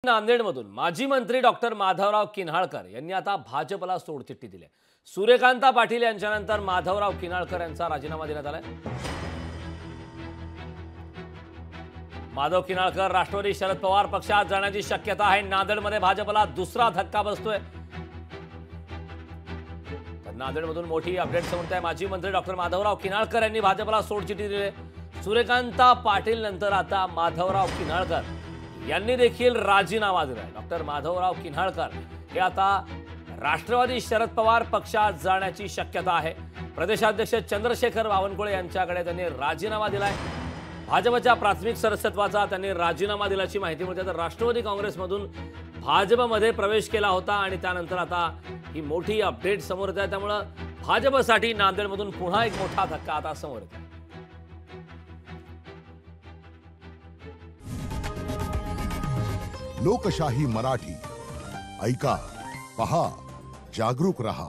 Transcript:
नांदेडमधून माजी मंत्री डॉक्टर माधवराव किन्हाळकर यांनी आता भाजपला सोडचिठ्ठी दिली आहे। सूर्यकांता पाटील यांच्यानंतर माधवराव किन्हाळकर यांचा राजीनामा देण्यात आलाय। माधव किन्हाळकर राष्ट्रवादी शरद पवार पक्षात जाण्याची शक्यता आहे। नांदेडमध्ये भाजपला दुसरा धक्का बसतोय। तर नांदेडमधून मोठी अपडेट समोर आहे। माजी मंत्री डॉक्टर माधवराव किन्हाळकर यांनी भाजपला सोडचिठ्ठी दिली आहे। सूर्यकांता पाटील नंतर आता माधवराव किन्हाळकर यांनी देखील राजीनामा दिलाय। डॉक्टर माधवराव किन्हाळकर हे आता राष्ट्रवादी शरद पवार पक्षात जाण्याची शक्यता आहे। प्रदेशाध्यक्ष चंद्रशेखर बावनकुळे यांच्याकडे त्यांनी राजीनामा दिलाय। भाजपच्या प्राथमिक सदस्यत्वाचा त्यांनी राजीनामा दिल्याची माहिती मिळते। तर राष्ट्रवादी काँग्रेसमधून भाजपमध्ये प्रवेश केला होता आणि त्यानंतर आता ही मोठी अपडेट समोर येते। त्यामुळे भाजपसाठी नांदेडमधून पुन्हा एक मोठा धक्का आता समोर येतो। लोकशाही मराठी ऐका, पहा, जागरूक रहा।